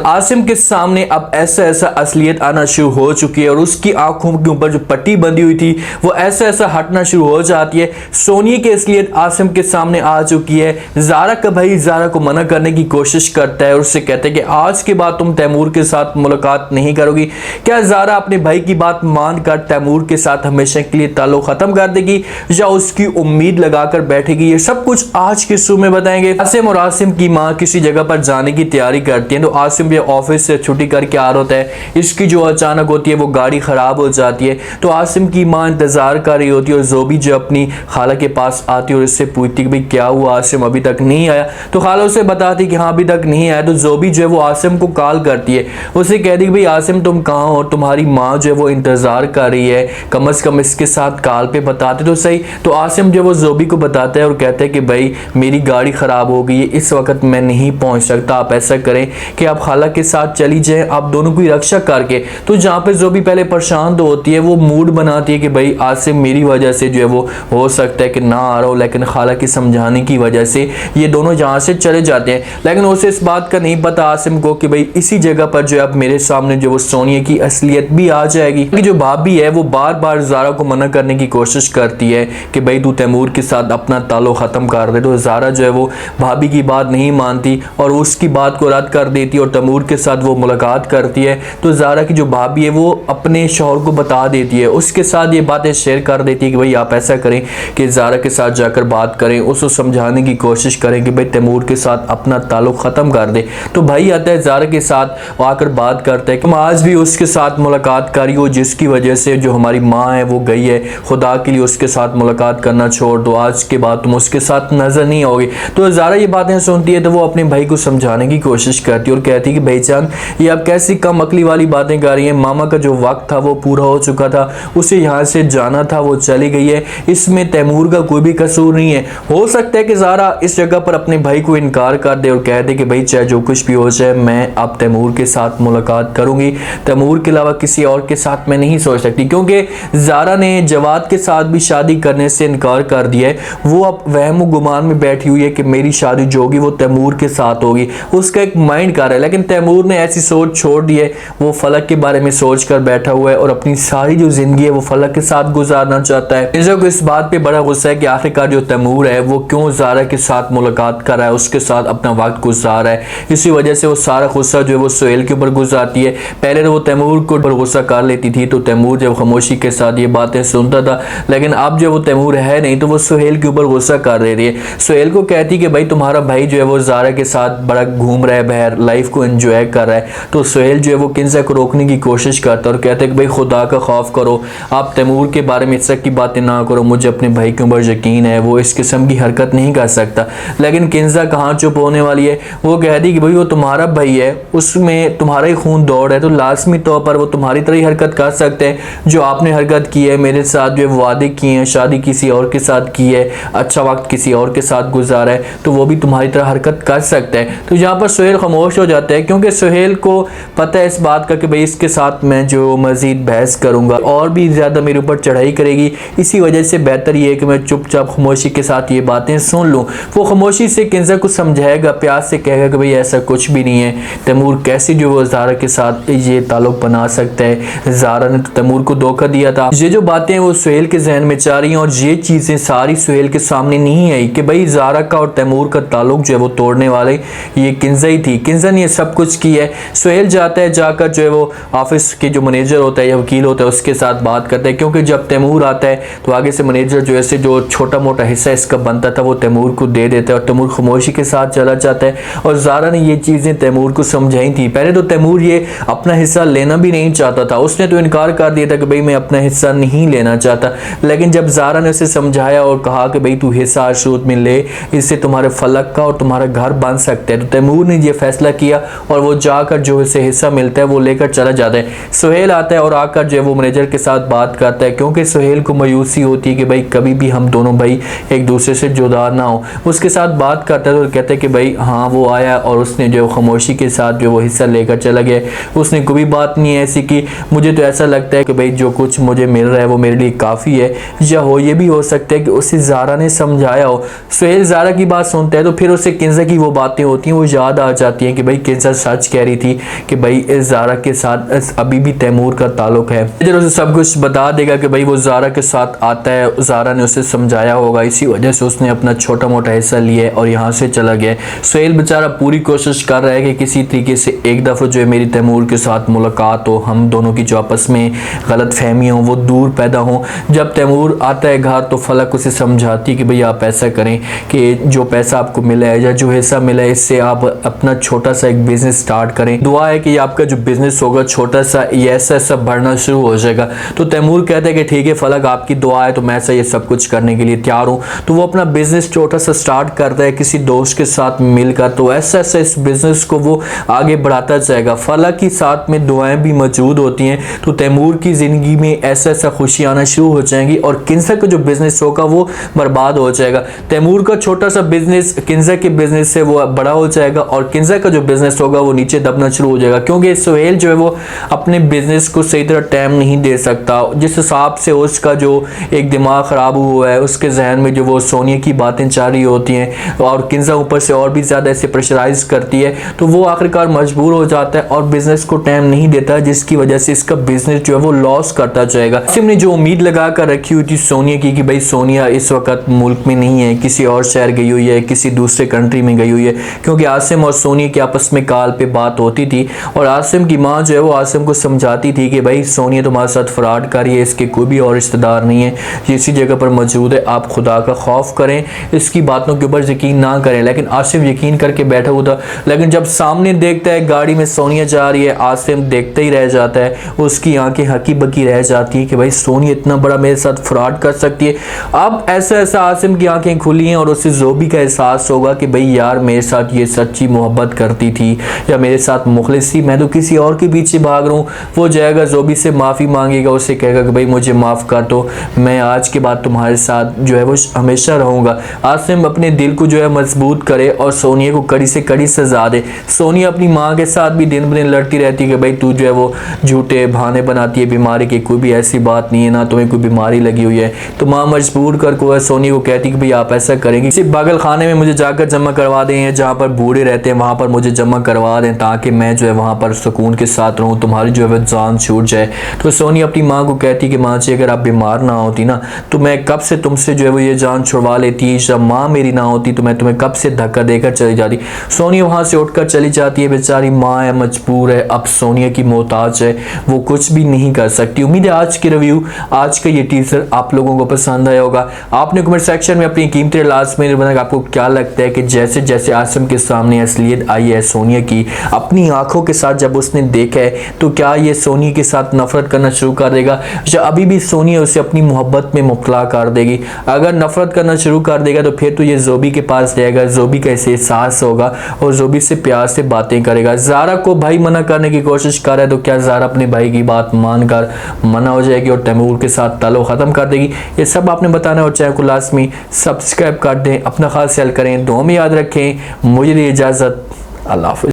आसिम के सामने अब ऐसा ऐसा असलियत आना शुरू हो चुकी है और उसकी आंखों के ऊपर जो पट्टी बंधी हुई थी वो ऐसा ऐसा हटना शुरू हो जाती है। सोनिया की असलियत आसिम के सामने आ चुकी है। ज़ारा का भाई ज़ारा को मना करने की कोशिश करता है और उससे कहते हैं कि आज के बाद तुम तैमूर के साथ मुलाकात नहीं करोगी। क्या ज़ारा अपने भाई की बात मानकर तैमूर के साथ हमेशा के लिए ताल्लुक ख़त्म कर देगी या उसकी उम्मीद लगाकर बैठेगी? ये सब कुछ आज के शो में बताएंगे। आसिम और आसिम की माँ किसी जगह पर जाने की तैयारी करती है तो आसिम भी ऑफिस से छुट्टी करके आ रहा होता है। इसकी जो अचानक होती है वो गाड़ी खराब हो जाती है तो आसिम की माँ इंतजार कर रही होती है और जोबी जो अपनी खाला के पास आती है और इससे पूछती कि भाई क्या हुआ, आसिम अभी तक नहीं आया? तो खाला उसे बताती कि हाँ अभी तक नहीं आया। तो जोबी जो है वो आसिम को कॉल करती है, उसे कहती कि भाई आसिम तुम कहाँ हो, तुम्हारी माँ जो है वो इंतजार कर रही है, कम से कम इसके साथ कॉल पे बताते तो सही। तो आसिम जो वो जोबी को बताता है और कहता है कि भाई मेरी गाड़ी खराब हो गई है, इस वक्त मैं नहीं पहुंच सकता, आप ऐसा करें कि आप खाला के साथ चली जाए, आप दोनों की रक्षा करके। तो जहाँ पे जोबी पहले परेशान तो होती है, वो मूड बनाती है कि भाई आसिम मेरी वजह से जो है वो हो सकता है कि ना आ रहा हो, लेकिन खाला की समझाने की वजह से ये दोनों जहाँ से चले जाते हैं। लेकिन उसे इस बात का नहीं पता आसिम को कि भाई इसी जगह पर जो है अब मेरे सामने जो वो सोनिया की असलियत भी आ जाएगी। कि जो भाभी है वो बार बार ज़ारा को मना करने की कोशिश करती है कि भाई तू तैमूर के साथ अपना ताल्लुक ख़त्म कर दे। तो ज़ारा जो है वो भाभी की बात नहीं मानती और उसकी बात को रद्द कर देती और तैमूर के साथ वो मुलाकात करती है। तो ज़ारा की जो भाभी है वो अपने शौहर को बता देती है, उसके साथ ये बातें शेयर कर देती है कि भाई आप ऐसा करें कि ज़ारा के साथ जाकर बात करें, उसको समझाने की कोशिश करें कि भाई तैमूर के साथ अपना ताल्लुक ख़त्म कर दे। तो भाई आता है ज़ारा के साथ आकर बात करता है कि आज भी उसके साथ मुलाकात करी हो, जिसकी वजह से जो हमारी माँ है वो गई है, खुदा के लिए उसके साथ मुलाकात करना छोड़ दो, आज के बाद तुम उसके साथ नज़र नहीं आओगे। तो ज़ारा ये बातें सुनती है तो वो अपने भाई को समझाने की कोशिश करती है और कहती है कि भाईजान ये आप कैसी कम अकली वाली बातें कर रही हैं, मामा का जो वक्त था वो पूरा हो चुका था, उसे यहाँ से जाना था, वो चली गई है, इसमें तैमूर का कोई भी कसूर नहीं है। हो सकता है कि ज़ारा इस जगह पर अपने भाई को इनकार कर दे और कह दे कि भाई चाहे जो कुछ भी हो जाए मैं अब तैमूर के साथ मुलाकात करूंगी, तैमूर के अलावा किसी और के साथ मैं नहीं सोच सकती। क्योंकि ज़ारा ने जवाद के साथ भी शादी करने से इनकार कर दिया है, वो अब वहम गुमान में बैठी हुई है कि मेरी शादी जो होगी वो तैमूर के साथ होगी, उसका एक माइंड कर रहा है। लेकिन तैमूर ने ऐसी सोच छोड़ दी है, वो फलक के बारे में सोच कर बैठा हुआ है और अपनी सारी जो जिंदगी है वो फलक के साथ गुजारना चाहता है। मिर्जा को इस बात पे बड़ा गुस्सा है कि आखिरकार जो तैमूर है वो क्यों ज़ारा के साथ मुलाकात कर रहा है, उसके साथ अपना वक्त गुजार रहा है। इसी वजह से वो सारा गुस्सा जो है वो सुहेल के ऊपर गुजारती है। पहले तो वो तैमूर को गुस्सा कर लेती थी तो तैमूर जब खामोशी के साथ ये बातें सुनता था, लेकिन अब जो वो तैमूर है नहीं तो वो सुहेल के ऊपर गुस्सा कर रही है। सुहेल को कहती कि भाई तुम्हारा भाई जो है वो ज़ारा के साथ बड़ा घूम रहा है, बाहर लाइफ को एंजॉय कर रहा है। तो सुहेल जो है वो किंजा को रोकने की कोशिश करता है और कहता है कि भाई खुदा का खौफ करो, आप तैमूर के बारे में इस तरह की बातें ना करो, मुझे अपने भाई के ऊपर यकीन है, वो इस किस्म की हरकत नहीं कर सकता। लेकिन किंजा कहाँ चुप होने वाली है, वो कहती कि भाई वो तुम्हारा भाई है, उसमें तुम्हारा ही खून दौड़ है, तो लाजमी तौर पर वो तुम्हारी तरह ही हरकत कर सकते हैं जो आपने हरकत की है, मेरे साथ जो वादे किए हैं, शादी किसी और के साथ की है, अच्छा वक्त किसी और के साथ गुजारा है, तो वो भी तुम्हारी तरह हरकत कर सकता है। तो यहाँ पर सुहेल खामोश हो जाता है क्योंकि सुहेल को पता है इस बात का कि भाई इसके साथ मैं जो मजीद बहस करूँगा और भी ज़्यादा मेरे ऊपर चढ़ाई करेगी, इसी वजह से बेहतर ये है कि मैं चुपचाप खामोशी के साथ ये बातें सुन लूँ। वो खामोशी से किंजा को समझाएगा, प्यार से कहेगा कि भाई ऐसा कुछ भी नहीं है, तैमूर कैसे जो वो ज़ारा के साथ ये ताल्लुक बना सकता है, ज़ारा ने तो तैमूर को धोखा दिया था। ये जो बातें वो सुहेल के जहन में चल रही हैं और ये चीज़ें सारी सुहेल के सामने नहीं आई कि भाई ज़ारा का और तैमूर का ताल्लुक जो है वो तोड़ने वाले ये किंजा ही थी। किंजा ने ये सब कुछ किया है। सुहेल जाता है, जाकर जो है वो ऑफिस के जो मैनेजर होता है या वकील होता है उसके साथ बात करता है, क्योंकि जब तैमूर आता है तो आगे से मैनेजर जो है जो छोटा मोटा हिस्सा इसका बनता था वो तैमूर को दे देता है और तैमूर खामोशी के साथ चला जाता है। और ज़ारा ने ये चीज़ें तैमूर को समझाई थी। पहले तो तैमूर ये अपना हिस्सा लेना भी नहीं चाहता था, उसने तो इनकार कर दिया था कि भाई मैं अपना हिस्सा नहीं लेना चाहता। लेकिन जब ज़ारा ने उसे समझाया और कहा कि भाई तू हिस्सा आशूत में ले, इससे तुम्हारे फलक का और तुम्हारा घर बन सकता है, तो तैमूर ने ये फैसला किया और वो जाकर जो इसे हिस्सा मिलता है वो लेकर चला जाता है। सुहेल आता है और आकर जो है वो मैनेजर के साथ बात करता है, क्योंकि सुहेल को मायूसी होती है कि भाई कभी भी हम दोनों भाई एक दूसरे से जुदा ना हो। उसके साथ बात करता है और कहता है कि भाई हाँ वो आया और उसने जो खामोशी के साथ जो वो हिस्सा लेकर चला गया, उसने कोई बात नहीं ऐसी की। मुझे तो ऐसा लगता है कि भाई जो कुछ मुझे मिल रहा है वो मेरे लिए काफ़ी है, या हो ये भी हो सकता है कि उसे ज़ारा ने समझाया हो। सुहेल ज़ारा की बात सुनता है तो फिर उसे किंजा की वो बातें होती हैं वो याद आ जाती हैं कि भाई किंजा हमेशा सच कह रही थी कि भाई इस ज़ारा के साथ अभी भी तैमूर का ताल्लुक है। मैनेजर उसे सब कुछ बता देगा कि भाई वो ज़ारा के साथ आता है, ज़ारा ने उसे समझाया होगा, इसी वजह से उसने अपना छोटा मोटा हिस्सा लिया और यहाँ से चला गया। सुहेल बेचारा पूरी कोशिश कर रहा है कि किसी तरीके से एक दफ़ा जो है मेरी तैमूर के साथ मुलाकात हो, हम दोनों की जो आपस में गलत फहमी हो वो दूर पैदा हो। जब तैमूर आता है घर तो फलक उसे समझाती कि भाई आप ऐसा करें कि जो पैसा आपको मिला है या जो हिस्सा मिला है इससे आप अपना छोटा सा एक बिजनेस स्टार्ट करें। दुआ है कि आपका जो बिजनेस होगा छोटा सा ये ऐसा ऐसा बढ़ना शुरू हो जाएगा। तो तैमूर कहता है कि ठीक है फलक आपकी दुआ है तो मैं ऐसा ये सब कुछ करने के लिए तैयार हूँ। तो वो अपना बिजनेस छोटा सा स्टार्ट करता है किसी दोस्त के साथ मिलकर। तो ऐसा ऐसा इस बिजनेस को वो आगे बढ़ाता जाएगा। फलक की साथ में दुआएं भी मौजूद होती हैं। तो तैमूर की ज़िंदगी में ऐसा ऐसा खुशी आना शुरू हो जाएंगी और किंजा का जो बिजनेस होगा वो बर्बाद हो जाएगा। तैमूर का छोटा सा बिजनेस किंजा के बिजनेस से वो बड़ा हो जाएगा और किंजा का जो बिजनेस होगा वो नीचे दबना शुरू हो जाएगा, क्योंकि सुहेल जो है वो अपने बिजनेस को सही तरह टाइम नहीं दे सकता। जिस हिसाब से उसका जो एक दिमाग ख़राब हुआ है, उसके जहन में जो वो सोनिया की बातें चल रही होती हैं और किंजा ऊपर से और भी ज़्यादा ऐसे प्रेशराइज करती है, तो वो आखिरकार मजबूर हो जाता है और बिजनेस को टाइम नहीं देता, जिसकी वजह से इसका बिजनेस जो है वो लॉस करता जाएगा। आसिम ने जो उम्मीद लगा कर रखी हुई थी सोनिया की कि भाई सोनिया इस वक्त मुल्क में नहीं है, किसी और शहर गई हुई है, किसी दूसरे कंट्री में गई हुई है, क्योंकि आसिम और सोनिया की आपस में कॉल पे बात होती थी और आसिम की माँ जो है वो आसिम को समझाती थी कि भाई सोनिया तुम्हारे साथ फ्रॉड कर रही है, इसके कोई भी और रिश्तेदार नहीं है, ये इसी जगह पर मौजूद है, आप खुदा का खौफ करें, इसकी बातों के ऊपर यकीन ना करें। लेकिन आसिम यकीन करके बैठा हुआ था, लेकिन जब सामने देखता है गाड़ी में सोनिया जा रही है, आसिम देखते ही रह जाता है, उसकी आंखें हकी बकी रह जाती है कि भाई सोनिया इतना बड़ा मेरे साथ फ्रॉड कर सकती है। अब ऐसा ऐसा आसिम की आंखें खुली हैं और उसे ज़ोबी का एहसास होगा कि भाई यार मेरे साथ ये सच्ची मोहब्बत करती थी या मेरे साथ मुखलिस थी, मैं तो किसी और के पीछे भाग रहा हूँ। वो जाएगा ज़ोबी से माफ़ी मांगेगा, उससे कहेगा कि भाई मुझे माफ़ कर दो, मैं आज के बाद तुम्हारे साथ जो है वो हमेशा रहूँगा। आसिम अपने दिल को जो है मजबूत करे और सोनिया को कड़ी से कड़ी सजा दे। सोनिया अपनी माँ के साथ भी दिन ब दिन लड़ती रहती है कि भाई तू जो है वो झूठे बहाने बनाती है बीमारी की, कोई भी ऐसी बात नहीं है, ना तुम्हें कोई बीमारी लगी हुई है। तो माँ मजबूर कर सोनिया को कहती कि भाई आप ऐसा करेंगे, किसी पागल खाने में मुझे जाकर जमा करवा दें, जहाँ पर बूढ़े रहते हैं वहाँ पर मुझे जमा करवा दें, ताकि मैं जो है वहाँ पर सुकून के साथ रहूँ, तुम्हारी जो है वो जान छूट जाए। तो सोनिया अपनी माँ को कहती कि माँ जी अगर आप बीमार ना होती ना तो मैं कब से तुमसे जो है वो ये जान छुड़वा लेती, जब माँ मेरी ना होती तो मैं तुम्हें कब से धक्का देकर चली जाती। सोनिया वहाँ से उठकर चली जाती है, बेचारी माँ है, मजबूर है, अब सोनिया की मोहताज है, वो कुछ भी नहीं कर सकती। उम्मीद है आज की रिव्यू, आज का ये टीजर आप लोगों को पसंद आया होगा। आपने कमेंट सेक्शन में अपनी कीमती लाजमी बताया आपको क्या लगता है कि जैसे जैसे आसिम के सामने असलियत आई है सोनिया की अपनी आंखों के साथ, जब उसने देखा है तो क्या ये सोनिया के साथ नफरत करना शुरू कर देगा या अभी भी सोनिया उसे अपनी मोहब्बत में मुब्तला कर देगी। अगर नफरत करना शुरू कर देगा तो फिर तो ये ज़ोबी के पास जाएगा, ज़ोबी का इसे एहसास होगा और ज़ोबी से प्यार से बातें करेगा। ज़ारा को भाई मना करने की कोशिश कर रहा है, तो क्या ज़ारा अपने भाई की बात मानकर मना हो जाएगी और तैमूर के साथ ताल्लुक ख़त्म कर देगी? ये सब आपने बताना और चैनल को लाजमी सब्सक्राइब कर दें। अपना खास ख्याल करें, दुआ में याद रखें। मुझे दी इजाज़त, अल्लाह हाफ़िज़।